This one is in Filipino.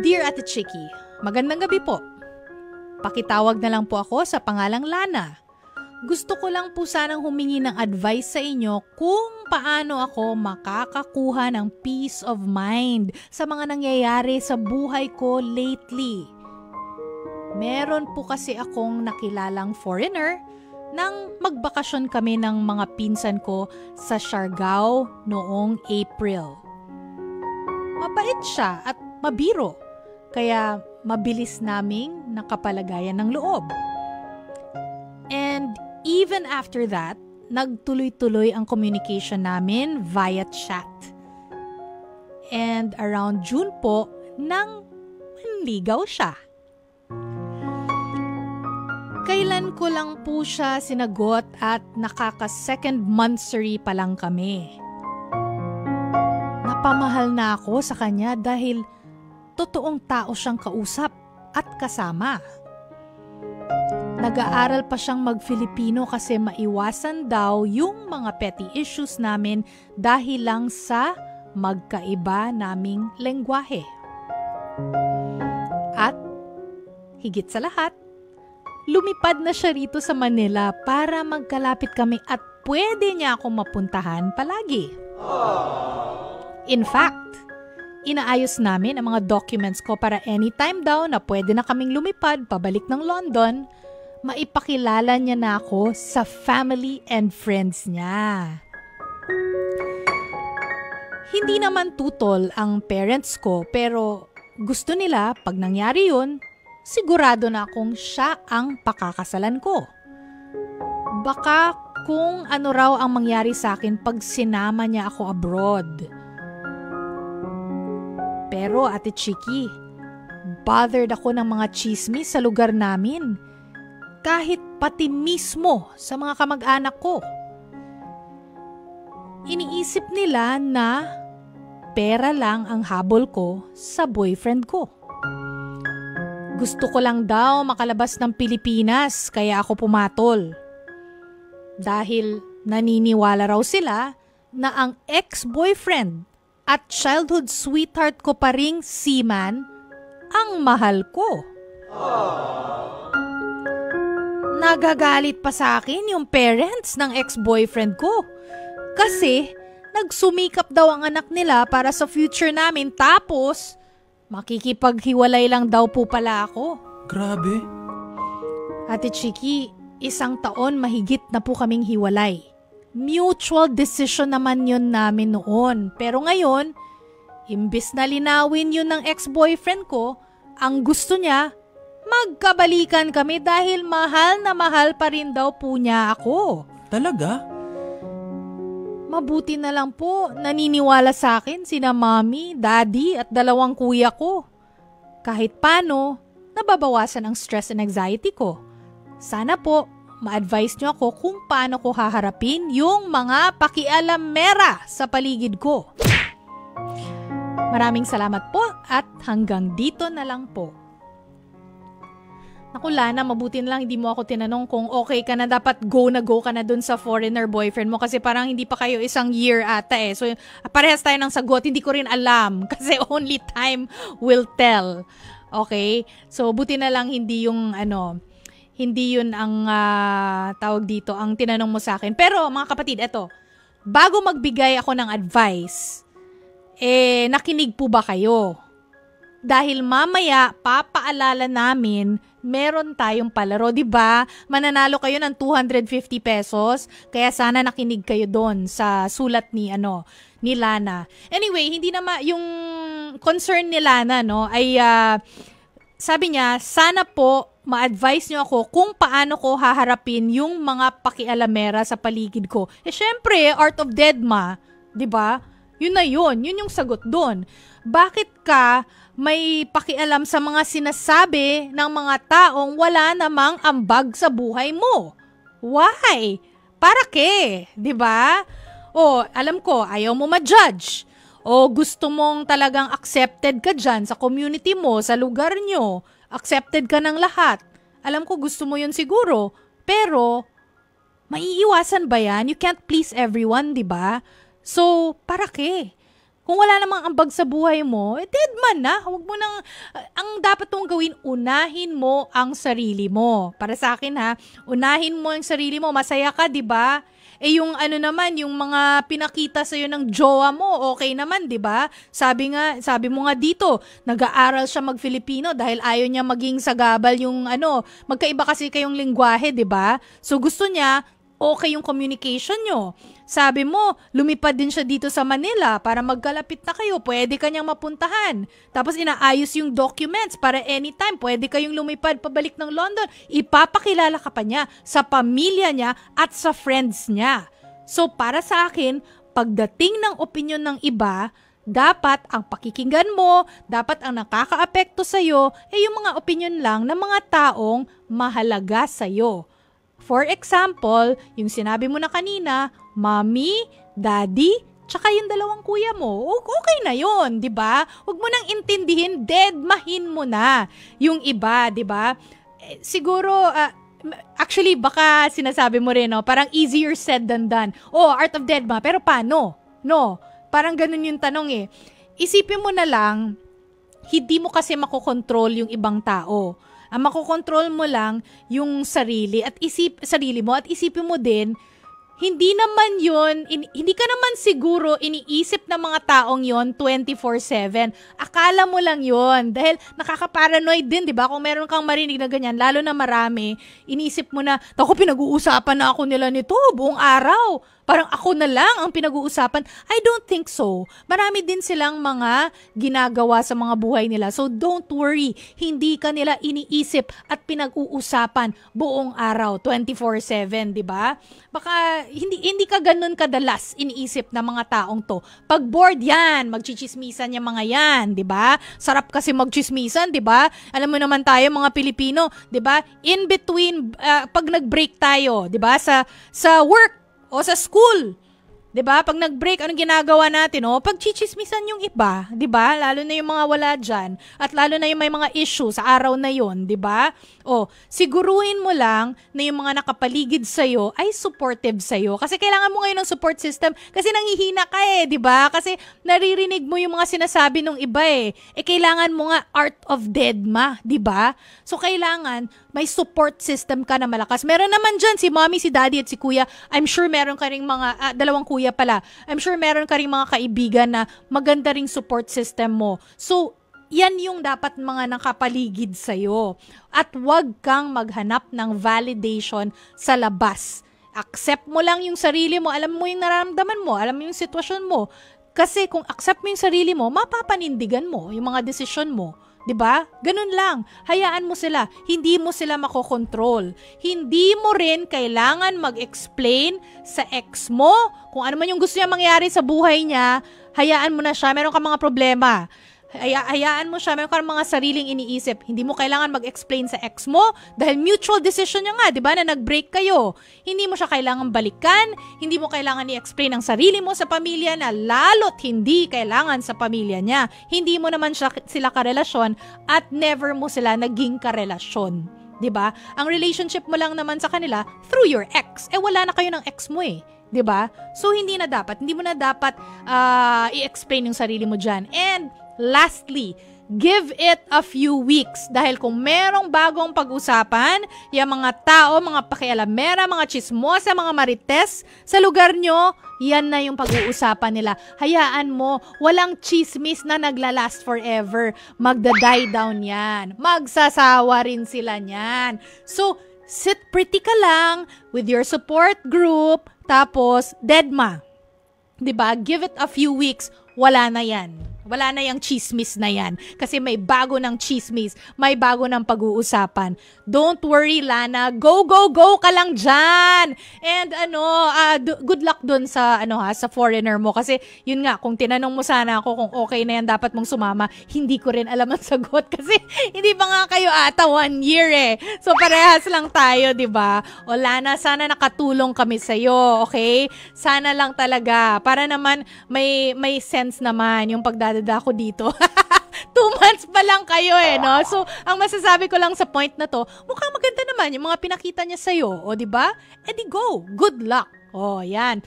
Dear Ate Chiki, magandang gabi po. Pakitawag na lang po ako sa pangalang Lana. Gusto ko lang po sanang humingi ng advice sa inyo kung paano ako makakakuha ng peace of mind sa mga nangyayari sa buhay ko lately. Meron po kasi akong nakilalang foreigner nang magbakasyon kami ng mga pinsan ko sa Siargao noong April. Mabait siya at mabiro, kaya mabilis naming nakapalagayan ng loob. And even after that, nagtuloy-tuloy ang communication namin via chat. And around June po, nang manligaw siya. Kailan ko lang po siya sinagot at nakaka-second monthsary pa lang kami. Napamahal na ako sa kanya dahil totoong tao siyang kausap at kasama. Nag-aaral pa siyang mag-Filipino kasi maiwasan daw yung mga petty issues namin dahil lang sa magkaiba naming lengguwahe. At higit sa lahat, lumipad na siya rito sa Manila para magkalapit kami at pwede niya akong mapuntahan palagi. In fact, inaayos namin ang mga documents ko para anytime daw na pwede na kaming lumipad pabalik ng London, maipakilala niya na ako sa family and friends niya. Hindi naman tutol ang parents ko pero gusto nila pag nangyari yun, sigurado na akong siya ang pakakasalan ko. Baka kung ano raw ang mangyari sa akin pag sinama niya ako abroad. Pero Ate Chiki, bothered ako ng mga chismis sa lugar namin. Kahit pati mismo sa mga kamag-anak ko. Iniisip nila na pera lang ang habol ko sa boyfriend ko. Gusto ko lang daw makalabas ng Pilipinas kaya ako pumatol. Dahil naniniwala raw sila na ang ex-boyfriend at childhood sweetheart ko pa ring seaman ang mahal ko. Nagagalit pa sa akin yung parents ng ex-boyfriend ko. Kasi nagsumikap daw ang anak nila para sa future namin tapos makikipaghiwalay lang daw po pala ako. Grabe. Ate Chiki, 1 taon mahigit na po kaming hiwalay. Mutual decision naman yun namin noon. Pero ngayon, imbis na linawin yun ng ex-boyfriend ko, ang gusto niya, magkabalikan kami dahil mahal na mahal pa rin daw po niya ako. Talaga? Mabuti na lang po, naniniwala sa akin sina mommy, daddy at 2 kuya ko. Kahit paano, nababawasan ang stress and anxiety ko. Sana po, ma-advise niyo ako kung paano ko haharapin yung mga pakialamera sa paligid ko. Maraming salamat po at hanggang dito na lang po. Naku Lana, mabuti na lang hindi mo ako tinanong kung okay ka na, dapat go ka na dun sa foreigner boyfriend mo kasi parang hindi pa kayo 1 year ata eh. So parehas tayo ng sagot, hindi ko rin alam kasi only time will tell. Okay? So buti na lang hindi yung hindi yun ang tawag dito, ang tinanong mo sa akin. Pero mga kapatid, eto, bago magbigay ako ng advice, nakinig po ba kayo? Dahil mamaya, papaalala namin, meron tayong palaro, di ba? Mananalo kayo ng 250 pesos, kaya sana nakinig kayo doon sa sulat ni Lana. Anyway, hindi naman, yung concern ni Lana, ay, sabi niya, sana po, ma-advise niyo ako kung paano ko haharapin yung mga pakialamera sa paligid ko. Syempre, art of deadma, di ba? Yun na yun yung sagot doon. Bakit ka may pakialam sa mga sinasabi ng mga taong wala namang ambag sa buhay mo? Why? Para ke? Di ba? O, alam ko, ayaw mo ma-judge. O gusto mong talagang accepted ka dyan sa community mo, sa lugar nyo. Accepted ka ng lahat. Alam ko gusto mo yun siguro. Pero, maiiwasan ba yan? You can't please everyone, di ba? So, para ke? Kung wala namang ambag sa buhay mo, dead man na. Huwag mo nang, ang dapat mong gawin, unahin mo ang sarili mo. Para sa akin ha, unahin mo ang sarili mo. Masaya ka, di ba? Yung ano naman, yung mga pinakita sa'yo ng jowa mo, okay naman, di ba? Sabi mo nga dito, nag-aaral siya mag-Filipino dahil ayaw niya maging sagabal yung magkaiba kasi kayong lingwahe, di ba? So gusto niya, okay yung communication nyo. Sabi mo, lumipad din siya dito sa Manila para magkalapit na kayo. Pwede kanyang mapuntahan. Tapos inaayos yung documents para anytime. Pwede kayong lumipad pabalik ng London. Ipapakilala ka pa niya sa pamilya niya at sa friends niya. So para sa akin, pagdating ng opinion ng iba, dapat ang pakikinggan mo, dapat ang nakakaapekto sa'yo, yung mga opinion lang ng mga taong mahalaga sa'yo. For example, yung sinabi mo na kanina, mommy, daddy, tsaka yung dalawang kuya mo, okay na yun, di ba? Huwag mo nang intindihin, deadmahin mo na yung iba, di ba? Siguro, actually, baka sinasabi mo rin, parang easier said than done. Art of deadma, pero paano? No, parang ganun yung tanong Isipin mo na lang, hindi mo kasi makokontrol yung ibang tao. Ang makokontrol mo lang yung sarili mo at isipin mo din, hindi naman yun, hindi ka naman siguro iniisip ng mga taong yon 24/7. Akala mo lang yon dahil nakaka-paranoid din, di ba? Kung meron kang marinig na ganyan, lalo na marami, iniisip mo na, ako pinag-uusapan na ako nila nito buong araw. Parang ako na lang ang pinag-uusapan. I don't think so. Marami din silang mga ginagawa sa mga buhay nila. So don't worry, hindi ka nila iniisip at pinag-uusapan buong araw, 24/7, di ba? Baka hindi ka ganun kadalas iniisip ng mga taong to. Pag bored yan, magchichismisan yung mga yan, di ba? Sarap kasi magchismisan, di ba? Alam mo naman tayo mga Pilipino, di ba? In between, pag nag-break tayo, di ba? Sa work, o sa school, 'di ba? Pag nag-break, anong ginagawa natin? Pagchichismisan yung iba, 'di ba? Lalo na yung mga wala diyan at lalo na yung may mga issue sa araw na 'yon, 'di ba? Siguruhin mo lang na yung mga nakapaligid sa iyo ay supportive sa iyo kasi kailangan mo ngayon ng support system kasi nanghihina ka 'di ba? Kasi naririnig mo yung mga sinasabi ng iba kailangan mo nga art of deadma, 'di ba? So kailangan may support system ka na malakas. Meron naman dyan si mommy, si daddy at si kuya. I'm sure meron ka ring mga, dalawang kuya pala. I'm sure meron ka ring mga kaibigan na maganda ring support system mo. So, yan yung dapat mga nakapaligid sa'yo. At huwag kang maghanap ng validation sa labas. Accept mo lang yung sarili mo. Alam mo yung nararamdaman mo. Alam mo yung sitwasyon mo. Kasi kung accept mo yung sarili mo, mapapanindigan mo yung mga desisyon mo. 'Di ba? Ganun lang. Hayaan mo sila. Hindi mo sila makokontrol. Hindi mo rin kailangan mag-explain sa ex mo kung ano man yung gusto niya mangyari sa buhay niya. Hayaan mo na siya. Meron ka mga problema. Hayaan mo siya. Meron ka mga sariling iniisip. Hindi mo kailangan mag-explain sa ex mo dahil mutual decision niya nga, 'di ba? Na nag-break kayo. Hindi mo siya kailangan balikan. Hindi mo kailangan i-explain ang sarili mo sa pamilya na lalo't hindi kailangan sa pamilya niya. Hindi mo naman sila karelasyon at never mo sila naging karelasyon. 'Di ba? Ang relationship mo lang naman sa kanila through your ex. Wala na kayo ng ex mo 'di ba? So hindi mo na dapat i-explain yung sarili mo diyan. And lastly, give it a few weeks dahil kung merong bagong pag-usapan, yung mga tao, mga pakialamera, mga chismosa, mga marites sa lugar nyo, yan na yung pag-uusapan nila. Hayaan mo, walang chismis na naglalast forever. Magda-die down yan. Magsasawa rin sila niyan. So, sit pretty ka lang with your support group, tapos, deadma. 'Di ba? Give it a few weeks, wala na yan. Wala na yung chismis na yan. Kasi may bago ng chismis. May bago ng pag-uusapan. Don't worry, Lana. Go, go, go ka lang dyan. And good luck dun sa, sa foreigner mo. Kasi yun nga, kung tinanong mo sana ako kung okay na yan, dapat mong sumama, hindi ko rin alam ang sagot. Kasi hindi pa nga kayo ata 1 year So parehas lang tayo, di ba? O Lana, sana nakatulong kami sa'yo, okay? Sana lang talaga. Para naman may sense naman yung pagdadala ko dito. 2 months pa lang kayo no? So, ang masasabi ko lang sa point na to, mukhang maganda naman yung mga pinakita niya sa'yo. O, di ba? Di go. Good luck. O, yan.